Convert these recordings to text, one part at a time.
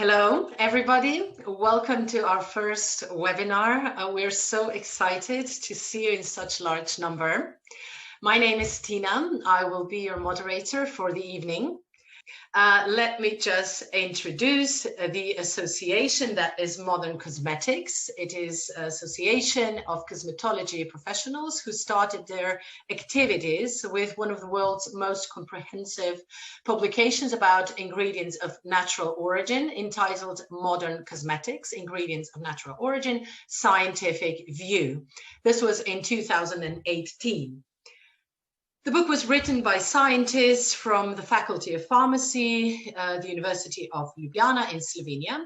Hello, everybody. Welcome to our first webinar. We're so excited to see you in such large number. My name is Tina. I will be your moderator for the evening. Let me just introduce the association that is Modern Cosmetics. It is an association of cosmetology professionals who started their activities with one of the world's most comprehensive publications about ingredients of natural origin, entitled Modern Cosmetics, Ingredients of Natural Origin, Scientific View. This was in 2018. The book was written by scientists from the Faculty of Pharmacy, the University of Ljubljana in Slovenia,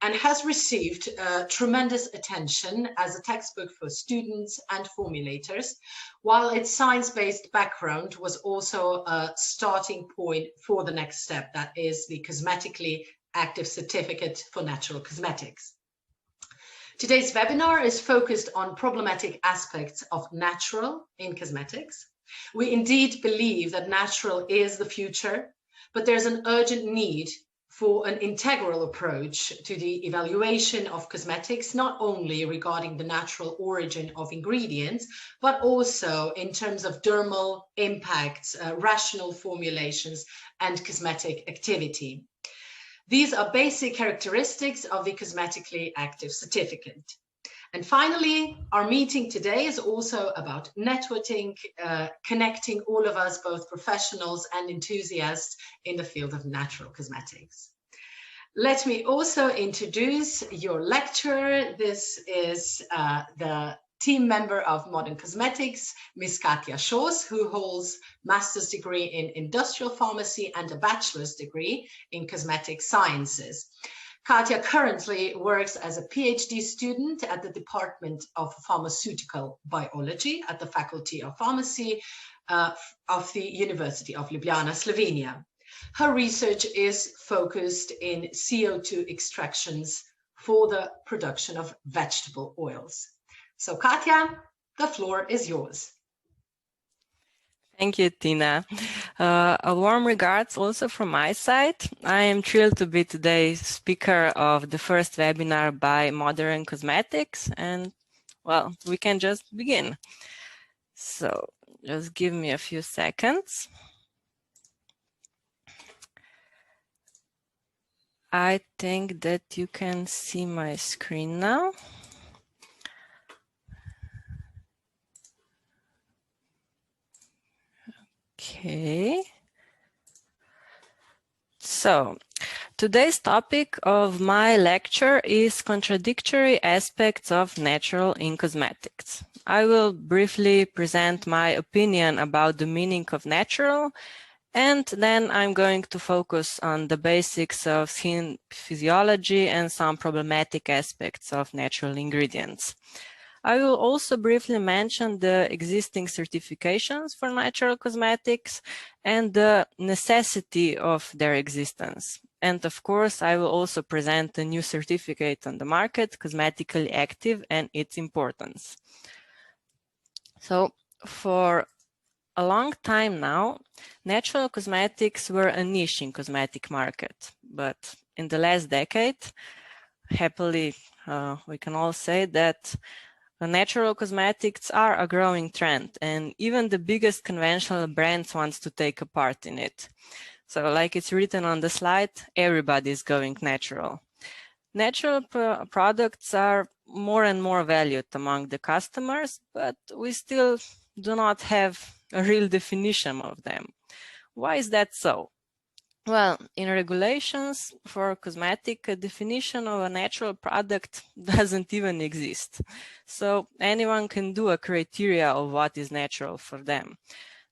and has received tremendous attention as a textbook for students and formulators, while its science-based background was also a starting point for the next step, that is the Cosmetically Active Certificate for Natural Cosmetics. Today's webinar is focused on problematic aspects of natural in cosmetics. We indeed believe that natural is the future, but there's an urgent need for an integral approach to the evaluation of cosmetics, not only regarding the natural origin of ingredients, but also in terms of dermal impacts, rational formulations, and cosmetic activity. These are basic characteristics of the Cosmetically Active Certificate. And finally, our meeting today is also about networking, connecting all of us, both professionals and enthusiasts in the field of natural cosmetics. Let me also introduce your lecturer. This is the team member of Modern Cosmetics, Ms. Katja Schoos, who holds master's degree in industrial pharmacy and a bachelor's degree in cosmetic sciences. Katja currently works as a PhD student at the Department of Pharmaceutical Biology at the Faculty of Pharmacy of the University of Ljubljana, Slovenia. Her research is focused in CO2 extractions for the production of vegetable oils. So Katja, the floor is yours. Thank you, Tina. A warm regards also from my side. I am thrilled to be today's speaker of the first webinar by Modern Cosmetics, and well, we can just begin. So just give me a few seconds. I think that you can see my screen now. Okay. So today's topic of my lecture is contradictory aspects of natural in cosmetics. I will briefly present my opinion about the meaning of natural, and then I'm going to focus on the basics of skin physiology and some problematic aspects of natural ingredients. I will also briefly mention the existing certifications for natural cosmetics and the necessity of their existence. And of course, I will also present a new certificate on the market, Cosmetically Active, and its importance. So for a long time now, natural cosmetics were a niche in cosmetic market, but in the last decade, happily, we can all say that natural cosmetics are a growing trend, and even the biggest conventional brands want to take a part in it. So like it's written on the slide, everybody is going natural. Natural products are more and more valued among the customers, but we still do not have a real definition of them. Why is that so? Well, in regulations for cosmetic, a definition of a natural product doesn't even exist. So anyone can do a criteria of what is natural for them.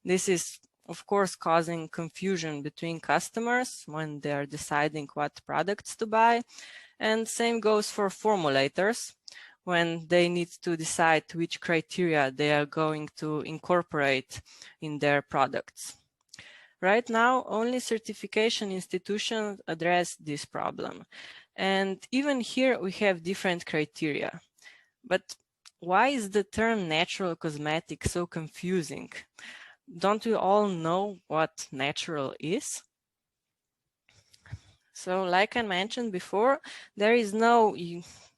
This is, of course, causing confusion between customers when they are deciding what products to buy. And same goes for formulators when they need to decide which criteria they are going to incorporate in their products. Right now, only certification institutions address this problem. And even here, we have different criteria. But why is the term natural cosmetic so confusing? Don't we all know what natural is? So like I mentioned before, there is no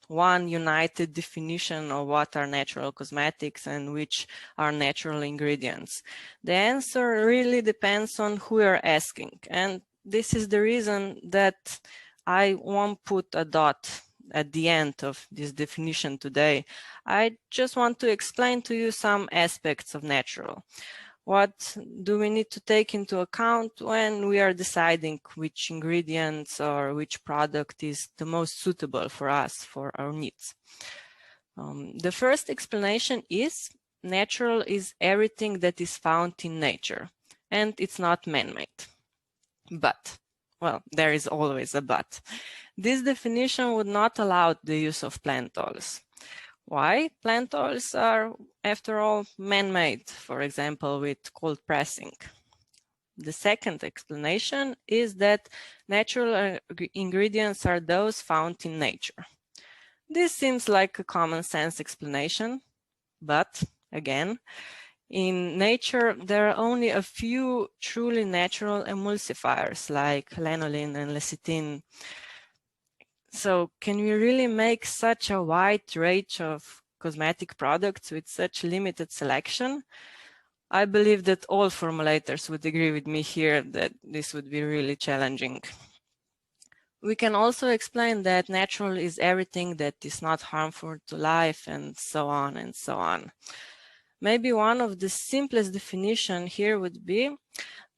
one united definition of what are natural cosmetics and which are natural ingredients. The answer really depends on who you're asking. And this is the reason that I won't put a dot at the end of this definition today. I just want to explain to you some aspects of natural. What do we need to take into account when we are deciding which ingredients or which product is the most suitable for us, for our needs? The first explanation is natural is everything that is found in nature, and it's not man-made. But, well, there is always a but. This definition would not allow the use of plant oils. Why? Plant oils are, after all, man-made, for example, with cold pressing. The second explanation is that natural ingredients are those found in nature. This seems like a common sense explanation, but again, in nature, there are only a few truly natural emulsifiers like lanolin and lecithin. So can we really make such a wide range of cosmetic products with such limited selection? I believe that all formulators would agree with me here that this would be really challenging. We can also explain that natural is everything that is not harmful to life and so on and so on. Maybe one of the simplest definitions here would be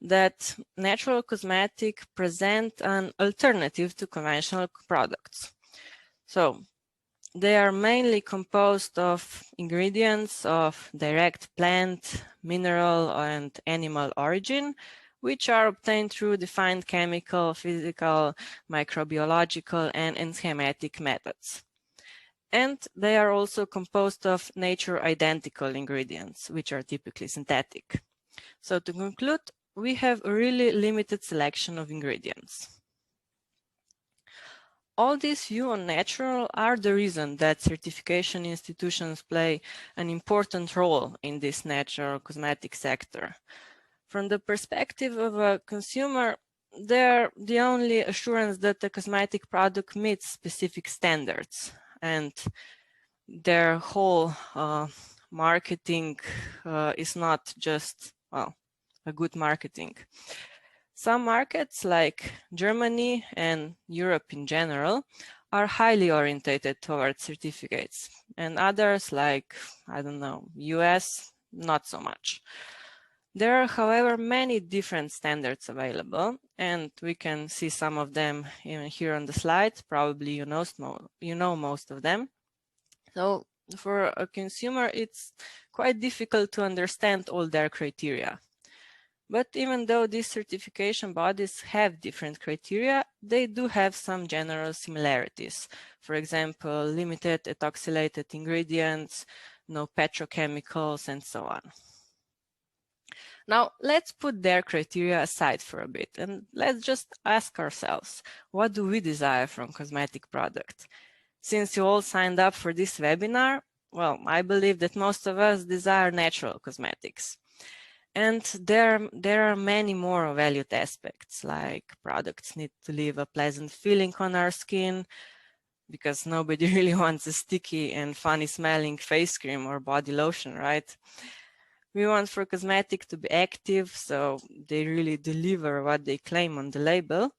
that natural cosmetics present an alternative to conventional products. So they are mainly composed of ingredients of direct plant, mineral, and animal origin, which are obtained through defined chemical, physical, microbiological, and enzymatic methods. And they are also composed of nature-identical ingredients, which are typically synthetic. So to conclude, we have a really limited selection of ingredients. All these views on natural are the reason that certification institutions play an important role in this natural cosmetic sector. From the perspective of a consumer, they're the only assurance that the cosmetic product meets specific standards, and their whole marketing is not just, well, a good marketing. Some markets like Germany and Europe in general are highly orientated towards certificates, and others like, I don't know, US, not so much. There are, however, many different standards available, and we can see some of them even here on the slide. Probably you know most of them. So for a consumer, it's quite difficult to understand all their criteria. But even though these certification bodies have different criteria, they do have some general similarities. For example, limited ethoxylated ingredients, no petrochemicals, and so on. Now, let's put their criteria aside for a bit and let's just ask ourselves, what do we desire from cosmetic products? Since you all signed up for this webinar, well, I believe that most of us desire natural cosmetics. And there are many more valued aspects, like products need to leave a pleasant feeling on our skin, because nobody really wants a sticky and funny smelling face cream or body lotion, right? We want for cosmetic to be active, so they really deliver what they claim on the label.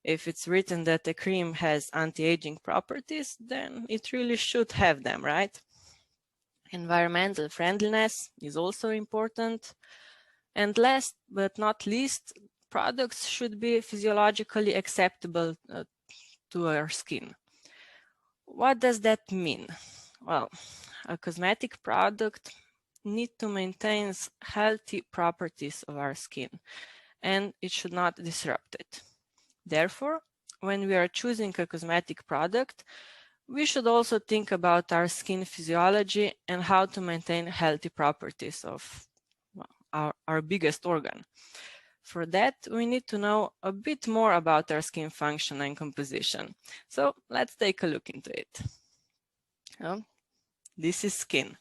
If it's written that the cream has anti-aging properties, then it really should have them, right? Environmental friendliness is also important. And last but not least, products should be physiologically acceptable to our skin. What does that mean? Well, a cosmetic product needs to maintain healthy properties of our skin, and it should not disrupt it. Therefore, when we are choosing a cosmetic product, we should also think about our skin physiology and how to maintain healthy properties of our biggest organ. For that, we need to know a bit more about our skin function and composition. So let's take a look into it. This is skin.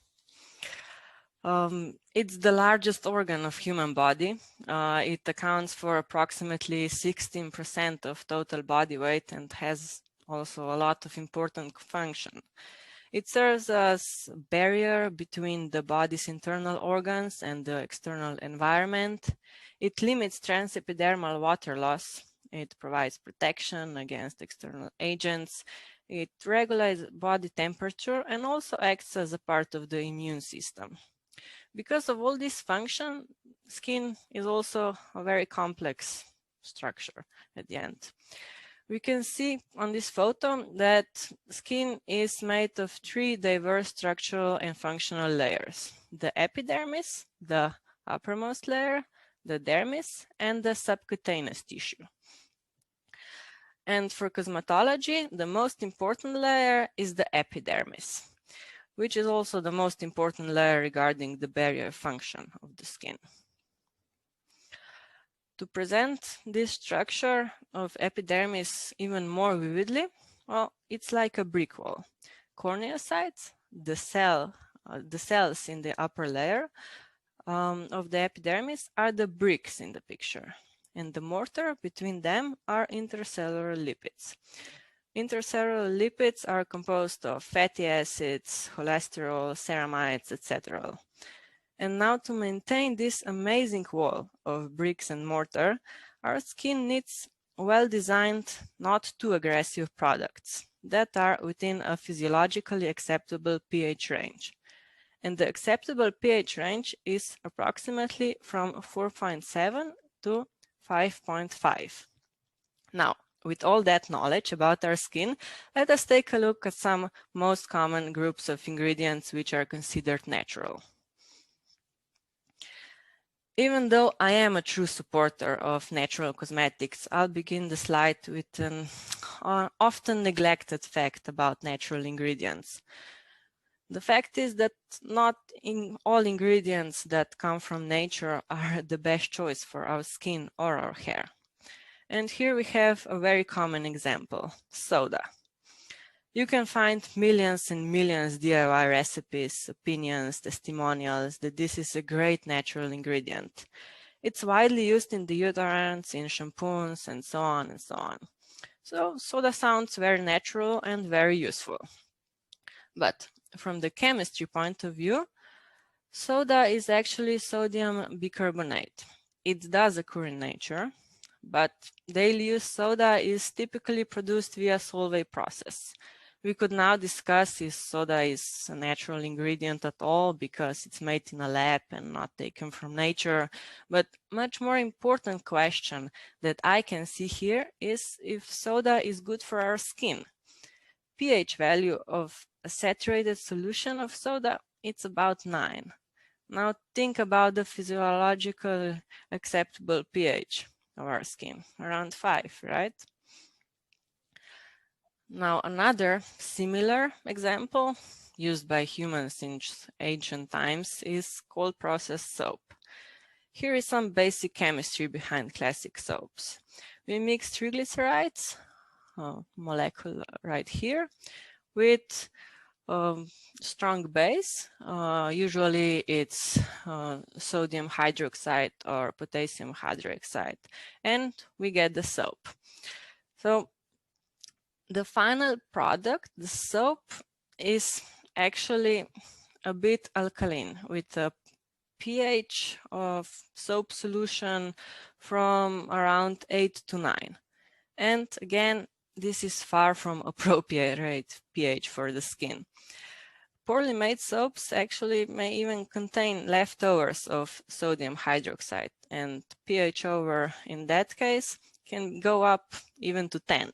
It's the largest organ of human body. It accounts for approximately 16% of total body weight and has also a lot of important function. It serves as a barrier between the body's internal organs and the external environment. It limits transepidermal water loss. It provides protection against external agents. It regulates body temperature and also acts as a part of the immune system. Because of all this function, skin is also a very complex structure at the end. We can see on this photo that skin is made of three diverse structural and functional layers: the epidermis, the uppermost layer, the dermis, and the subcutaneous tissue. And for cosmetology, the most important layer is the epidermis, which is also the most important layer regarding the barrier function of the skin. To present this structure of epidermis even more vividly, well, it's like a brick wall. Corneocytes, the cells in the upper layer of the epidermis, are the bricks in the picture, and the mortar between them are intercellular lipids. Intercellular lipids are composed of fatty acids, cholesterol, ceramides, etc. And now, to maintain this amazing wall of bricks and mortar, our skin needs well-designed, not too aggressive products that are within a physiologically acceptable pH range. And the acceptable pH range is approximately from 4.7 to 5.5. Now, with all that knowledge about our skin, let us take a look at some most common groups of ingredients which are considered natural. Even though I am a true supporter of natural cosmetics, I'll begin the slide with an often neglected fact about natural ingredients. The fact is that not all ingredients that come from nature are the best choice for our skin or our hair. And here we have a very common example: soda. You can find millions and millions DIY recipes, opinions, testimonials that this is a great natural ingredient. It's widely used in deodorants, in shampoos, and so on and so on. So soda sounds very natural and very useful. But from the chemistry point of view, soda is actually sodium bicarbonate. It does occur in nature, but daily use soda is typically produced via Solvay process. We could now discuss if soda is a natural ingredient at all because it's made in a lab and not taken from nature. But much more important question that I can see here is if soda is good for our skin. pH value of a saturated solution of soda, it's about 9. Now think about the physiological acceptable pH of our skin, around 5, right? Now another similar example used by humans since ancient times is cold processed soap. Here is some basic chemistry behind classic soaps. We mix triglycerides, molecule right here, with strong base. Usually it's sodium hydroxide or potassium hydroxide, and we get the soap. So the final product, the soap, is actually a bit alkaline with a pH of soap solution from around 8 to 9. And again, this is far from appropriate pH for the skin. Poorly made soaps actually may even contain leftovers of sodium hydroxide, and pH over in that case can go up even to 10.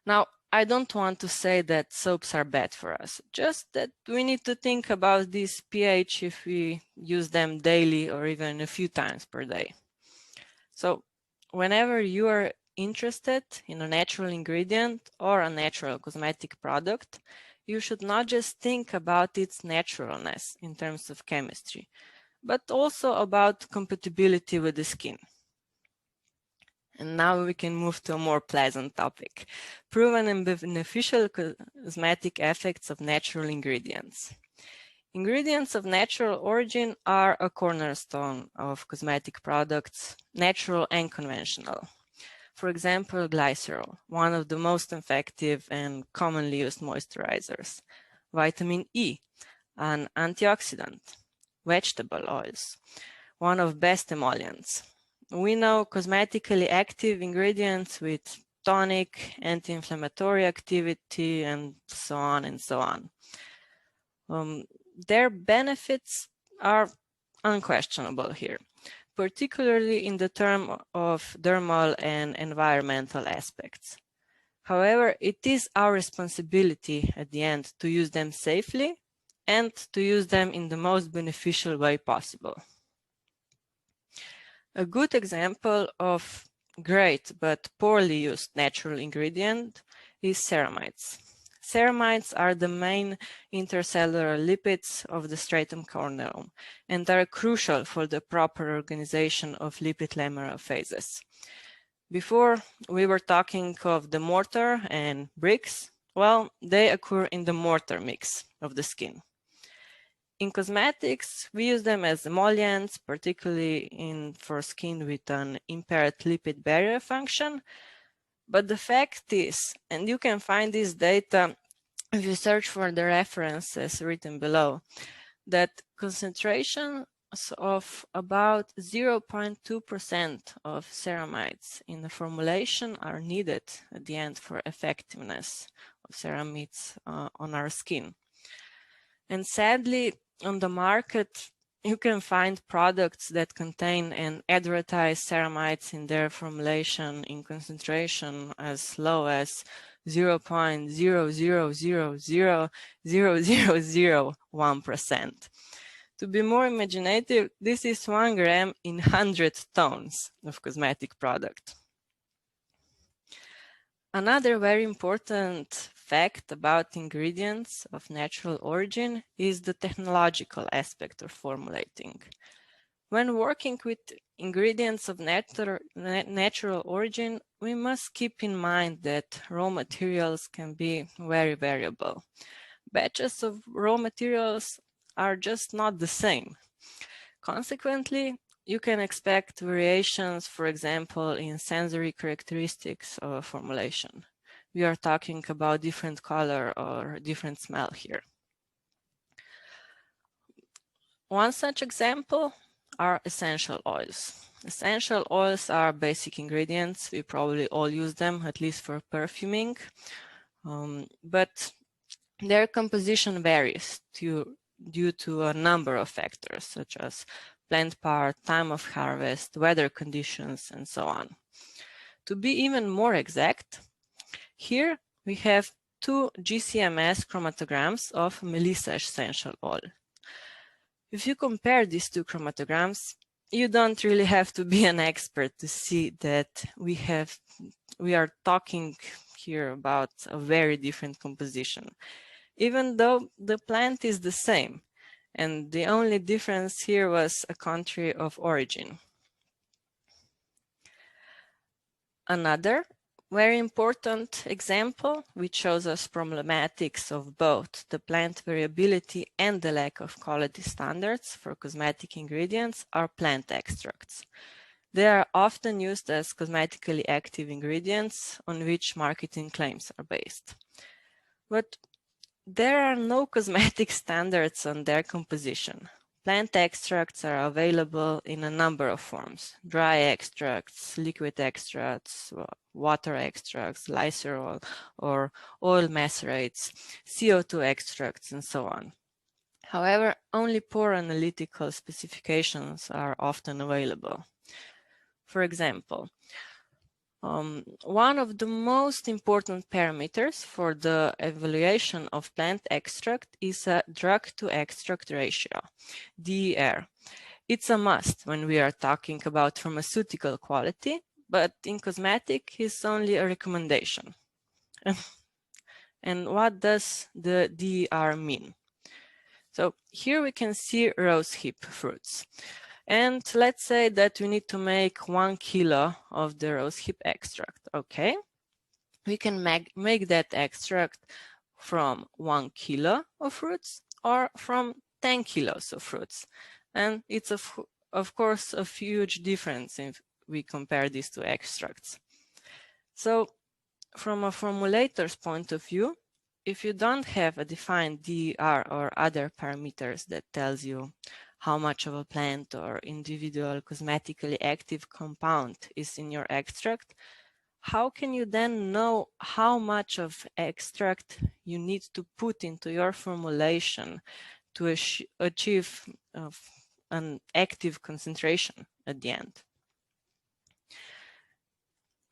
Now, I don't want to say that soaps are bad for us, just that we need to think about this pH if we use them daily or even a few times per day. So whenever you are interested in a natural ingredient or a natural cosmetic product, you should not just think about its naturalness in terms of chemistry, but also about compatibility with the skin. And now we can move to a more pleasant topic: proven and beneficial cosmetic effects of natural ingredients. Ingredients of natural origin are a cornerstone of cosmetic products, natural and conventional. For example, glycerol, one of the most effective and commonly used moisturizers. Vitamin E, an antioxidant. Vegetable oils, one of best emollients. We know cosmetically active ingredients with tonic, anti-inflammatory activity, and so on and so on. Their benefits are unquestionable here, particularly in the term of dermal and environmental aspects. However, it is our responsibility at the end to use them safely and to use them in the most beneficial way possible. A good example of great but poorly used natural ingredient is ceramides. Ceramides are the main intercellular lipids of the stratum corneum and are crucial for the proper organization of lipid lamellar phases. Before, we were talking of the mortar and bricks. Well, they occur in the mortar mix of the skin. In cosmetics, we use them as emollients, particularly for skin with an impaired lipid barrier function. But the fact is, and you can find this data if you search for the references written below, that concentrations of about 0.2% of ceramides in the formulation are needed at the end for effectiveness of ceramides on our skin. And sadly, on the market, you can find products that contain and advertise ceramides in their formulation in concentration as low as 0.000000001%. To be more imaginative, this is 1 gram in 100 tons of cosmetic product. Another very important fact about ingredients of natural origin is the technological aspect of formulating. When working with ingredients of natural origin, we must keep in mind that raw materials can be very variable. Batches of raw materials are just not the same. Consequently, you can expect variations, for example, in sensory characteristics of formulation. We are talking about different color or different smell here. One such example are essential oils. Essential oils are basic ingredients. We probably all use them, at least for perfuming. But their composition varies due to a number of factors, such as plant part, time of harvest, weather conditions, and so on. To be even more exact, here we have 2 GCMS chromatograms of Melissa essential oil. If you compare these 2 chromatograms, you don't really have to be an expert to see that we are talking here about a very different composition, even though the plant is the same, and the only difference here was a country of origin. Another very important example, which shows us problematics of both the plant variability and the lack of quality standards for cosmetic ingredients, are plant extracts. They are often used as cosmetically active ingredients on which marketing claims are based. But there are no cosmetic standards on their composition. Plant extracts are available in a number of forms: dry extracts, liquid extracts, water extracts, glycerol or oil macerates, CO2 extracts, and so on. However, only poor analytical specifications are often available. For example, one of the most important parameters for the evaluation of plant extract is a drug-to-extract ratio, DER. It's a must when we are talking about pharmaceutical quality, but in cosmetic it's only a recommendation. And what does the DER mean? So here we can see rosehip fruits. And let's say that we need to make 1 kilo of the rosehip extract. Okay, we can make that extract from 1 kilo of fruits or from 10 kilos of fruits. And it's of course a huge difference if we compare these two extracts. So from a formulator's point of view, if you don't have a defined DER or other parameters that tells you how much of a plant or individual cosmetically active compound is in your extract, how can you then know how much of extract you need to put into your formulation to achieve an active concentration at the end?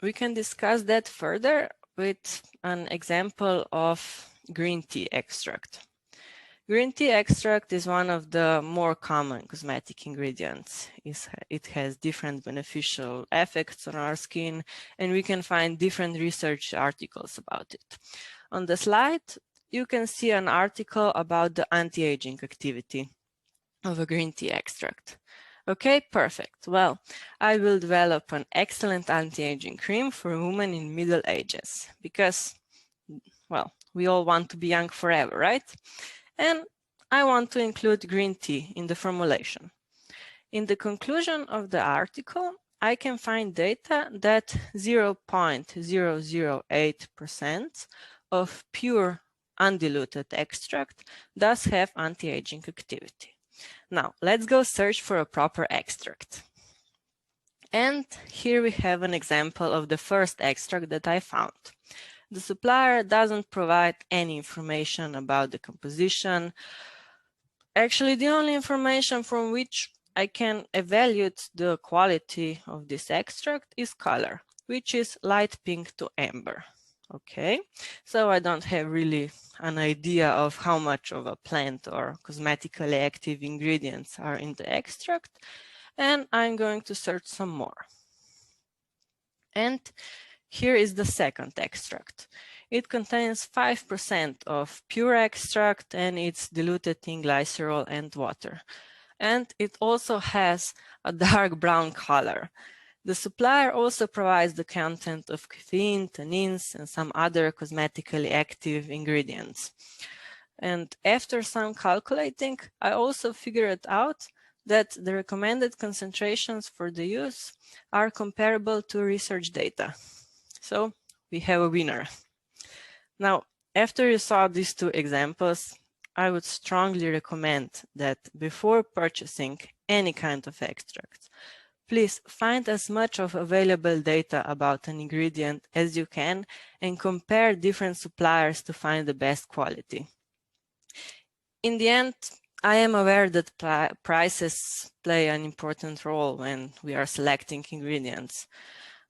We can discuss that further with an example of green tea extract. Green tea extract is one of the more common cosmetic ingredients. It has different beneficial effects on our skin, and we can find different research articles about it. On the slide, you can see an article about the anti-aging activity of a green tea extract. Okay, perfect. Well, I will develop an excellent anti-aging cream for women in middle ages because, well, we all want to be young forever, right? And I want to include green tea in the formulation. In the conclusion of the article, I can find data that 0.008% of pure undiluted extract does have anti-aging activity. Now, let's go search for a proper extract. And here we have an example of the first extract that I found. The supplier doesn't provide any information about the composition. Actually, the only information from which I can evaluate the quality of this extract is color, which is light pink to amber. Okay, so I don't have really an idea of how much of a plant or cosmetically active ingredients are in the extract, and I'm going to search some more. And here is the second extract. It contains 5% of pure extract and it's diluted in glycerol and water. And it also has a dark brown color. The supplier also provides the content of caffeine, tannins, and some other cosmetically active ingredients. And after some calculating, I also figured out that the recommended concentrations for the use are comparable to research data. So we have a winner. Now, after you saw these two examples, I would strongly recommend that before purchasing any kind of extract, please find as much of available data about an ingredient as you can and compare different suppliers to find the best quality. In the end, I am aware that prices play an important role when we are selecting ingredients.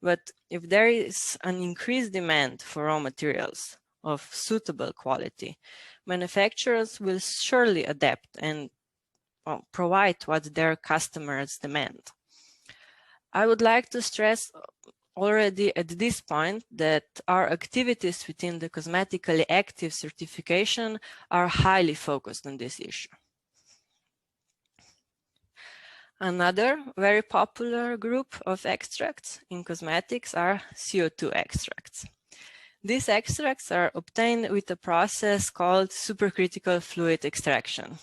But if there is an increased demand for raw materials of suitable quality, manufacturers will surely adapt and provide what their customers demand. I would like to stress already at this point that our activities within the cosmetically active certification are highly focused on this issue. Another very popular group of extracts in cosmetics are CO2 extracts. These extracts are obtained with a process called supercritical fluid extraction.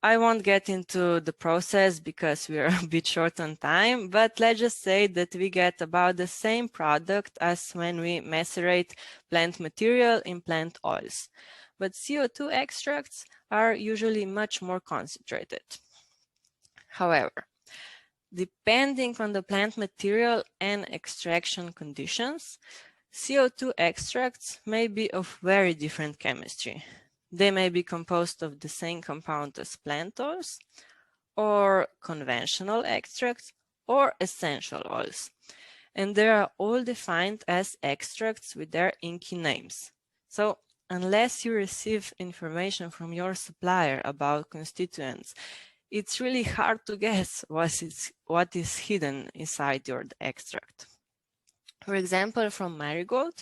I won't get into the process because we are a bit short on time, but let's just say that we get about the same product as when we macerate plant material in plant oils. But CO2 extracts are usually much more concentrated. However, depending on the plant material and extraction conditions, CO2 extracts may be of very different chemistry. They may be composed of the same compound as plant oils, or conventional extracts, or essential oils. And they are all defined as extracts with their inky names. So unless you receive information from your supplier about constituents, it's really hard to guess what is hidden inside your extract. For example, from marigold,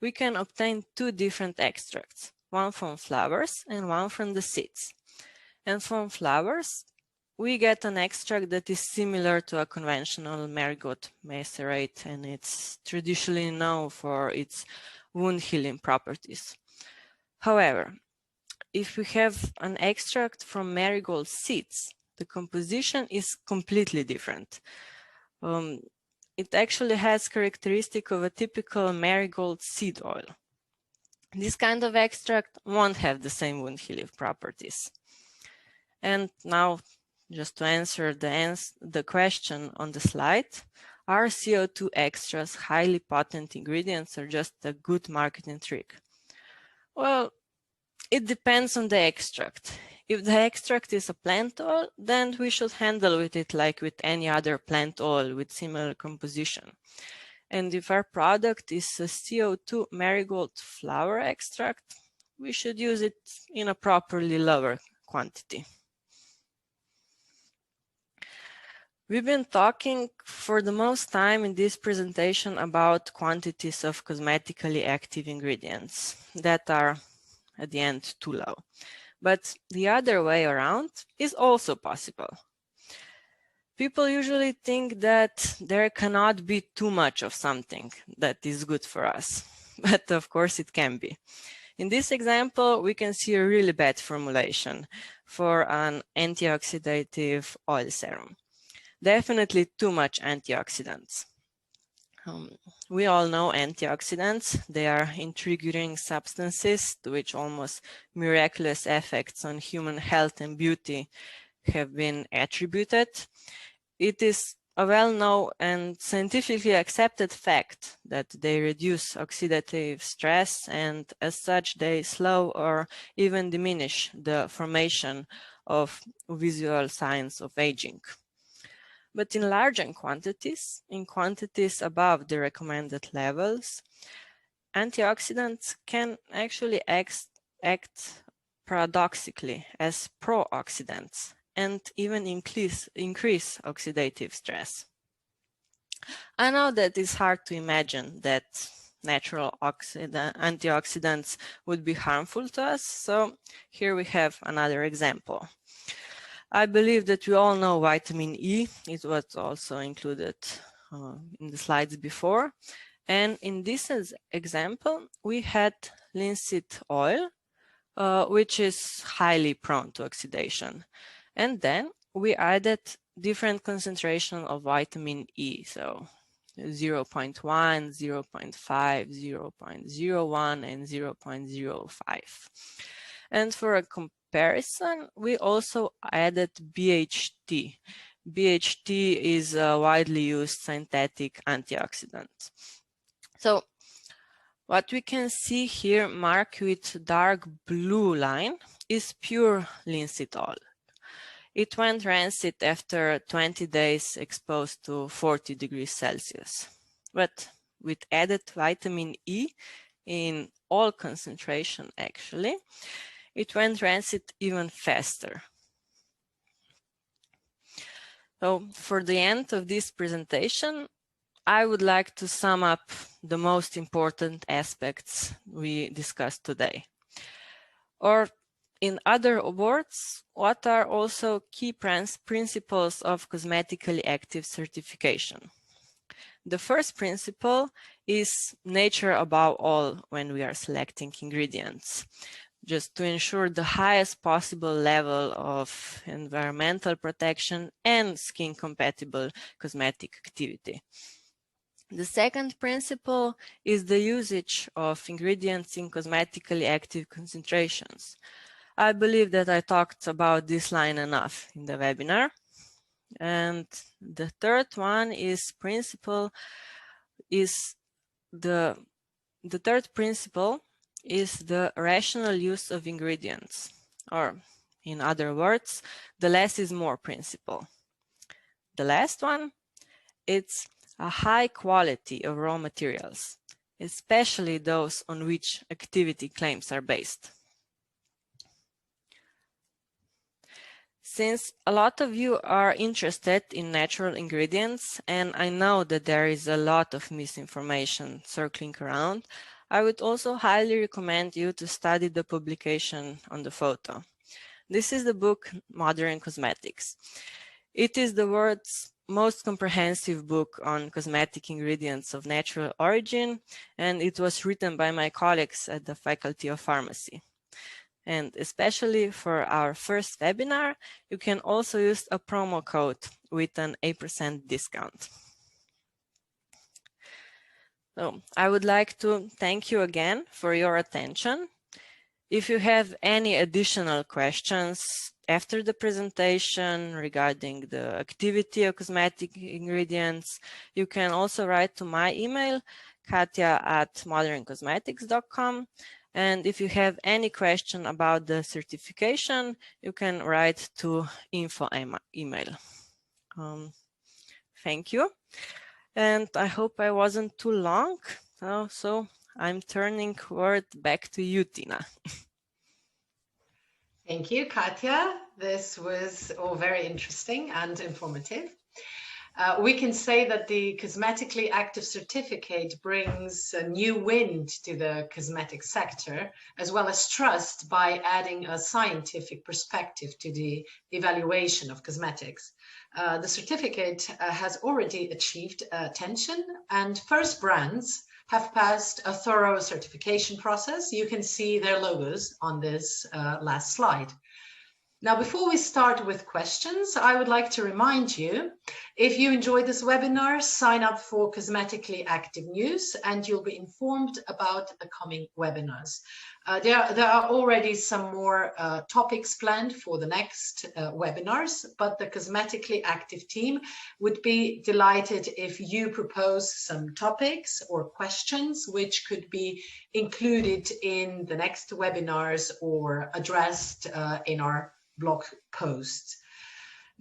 we can obtain two different extracts, one from flowers and one from the seeds. And from flowers, we get an extract that is similar to a conventional marigold macerate, and it's traditionally known for its wound healing properties. However, if we have an extract from marigold seeds, the composition is completely different. It actually has characteristic of a typical marigold seed oil. This kind of extract won't have the same wound healing properties. And now, just to answer the question on the slide, are CO2 extras highly potent ingredients or just a good marketing trick? Well, it depends on the extract. If the extract is a plant oil, then we should handle with it like with any other plant oil with similar composition. And if our product is a CO2 marigold flower extract, we should use it in a properly lower quantity. We've been talking for the most time in this presentation about quantities of cosmetically active ingredients that are at the end too low. But the other way around is also possible. People usually think that there cannot be too much of something that is good for us, but of course it can be. In this example, we can see a really bad formulation for an antioxidative oil serum. Definitely too much antioxidants. We all know antioxidants. They are intriguing substances to which almost miraculous effects on human health and beauty have been attributed. It is a well-known and scientifically accepted fact that they reduce oxidative stress, and as such they slow or even diminish the formation of visual signs of aging. But in larger quantities, in quantities above the recommended levels, antioxidants can actually act paradoxically as pro-oxidants and even increase oxidative stress. I know that it's hard to imagine that natural antioxidants would be harmful to us, so here we have another example. I believe that we all know vitamin E. It was also included in the slides before. And in this example, we had linseed oil, which is highly prone to oxidation. And then we added different concentration of vitamin E, so 0.1, 0.5, 0.01, and 0.05. And for a comparison, we also added BHT. BHT is a widely used synthetic antioxidant. So what we can see here marked with dark blue line is pure linseed oil. It went rancid after 20 days exposed to 40 degrees Celsius. But with added vitamin E in all concentration actually, it went rancid even faster. So for the end of this presentation, I would like to sum up the most important aspects we discussed today. Or in other words, what are also key principles of cosmetically active certification? The first principle is nature above all when we are selecting ingredients, just to ensure the highest possible level of environmental protection and skin compatible cosmetic activity. The second principle is the usage of ingredients in cosmetically active concentrations. I believe that I talked about this line enough in the webinar. And the third one is the third principle is the rational use of ingredients, or in other words, the less is more principle. The last one, it's a high quality of raw materials, especially those on which activity claims are based. Since a lot of you are interested in natural ingredients, and I know that there is a lot of misinformation circling around, I would also highly recommend you to study the publication on the photo. This is the book Modern Cosmetics. It is the world's most comprehensive book on cosmetic ingredients of natural origin, and it was written by my colleagues at the Faculty of Pharmacy. And especially for our first webinar, you can also use a promo code with an 8% discount. So I would like to thank you again for your attention. If you have any additional questions after the presentation regarding the activity of cosmetic ingredients, you can also write to my email, katya@moderncosmetics.com. And if you have any question about the certification, you can write to info email. Thank you. And I hope I wasn't too long. So I'm turning word back to you, Tina. Thank you, Katya. This was all very interesting and informative. We can say that the Cosmetically Active Certificate brings a new wind to the cosmetic sector, as well as trust by adding a scientific perspective to the evaluation of cosmetics. The certificate has already achieved attention, and first brands have passed a thorough certification process. You can see their logos on this last slide. Now, before we start with questions, I would like to remind you, if you enjoyed this webinar, sign up for Cosmetically Active News and you'll be informed about the coming webinars. There are already some more topics planned for the next webinars, but the Cosmetically Active team would be delighted if you propose some topics or questions which could be included in the next webinars or addressed in our blog posts.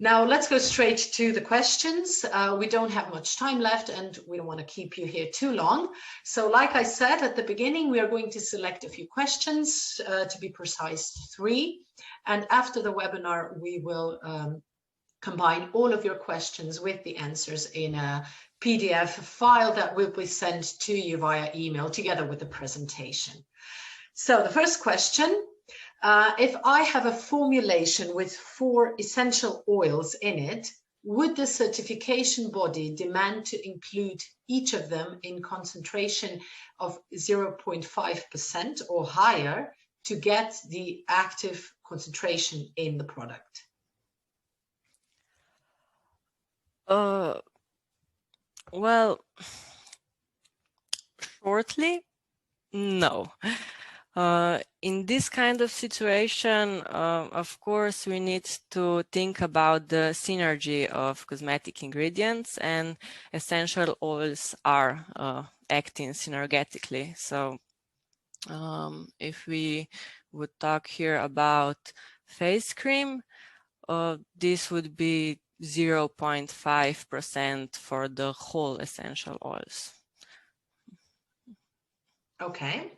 Now let's go straight to the questions. We don't have much time left and we don't want to keep you here too long. So like I said at the beginning, we are going to select a few questions, to be precise 3. And after the webinar, we will combine all of your questions with the answers in a PDF file that will be sent to you via email together with the presentation. So the first question, if I have a formulation with 4 essential oils in it, would the certification body demand to include each of them in concentration of 0.5% or higher to get the active concentration in the product? Well, shortly, no. In this kind of situation, of course, we need to think about the synergy of cosmetic ingredients, and essential oils are acting synergetically. So if we would talk here about face cream, this would be 0.5% for the whole essential oils. Okay.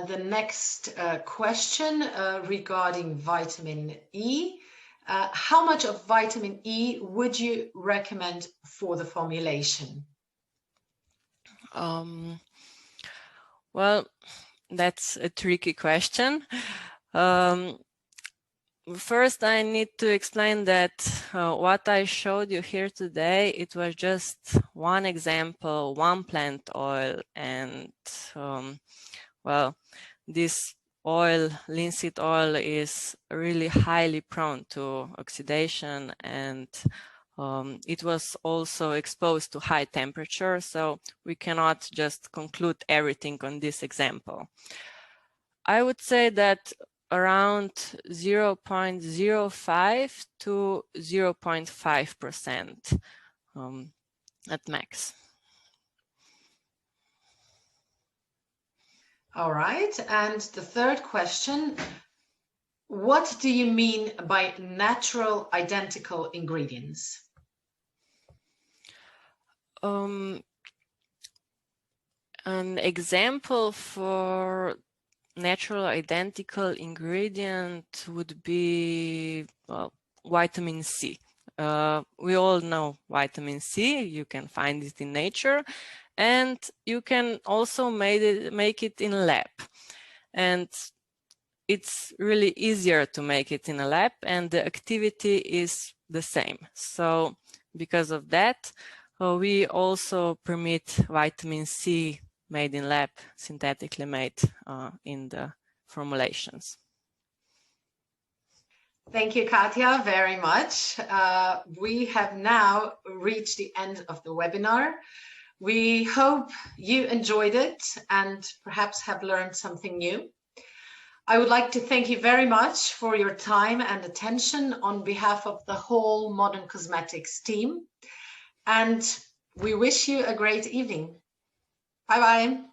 The next question regarding vitamin E. How much of vitamin E would you recommend for the formulation? Well, that's a tricky question. First, I need to explain that what I showed you here today, it was just one example, one plant oil, and well, this oil, linseed oil, is really highly prone to oxidation, and it was also exposed to high temperature, so we cannot just conclude everything on this example. I would say that around 0.05 to 0.5% at max. All right, and the third question, what do you mean by natural identical ingredients? An example for natural identical ingredient would be, well, vitamin C. We all know vitamin C, you can find it in nature, and you can also make it in a lab. And it's really easier to make it in a lab, and the activity is the same. So because of that, we also permit vitamin C made in lab, synthetically made in the formulations. Thank you, Katja, very much. We have now reached the end of the webinar. We hope you enjoyed it and perhaps have learned something new. I would like to thank you very much for your time and attention on behalf of the whole Modern Cosmetics team. And we wish you a great evening. Bye-bye.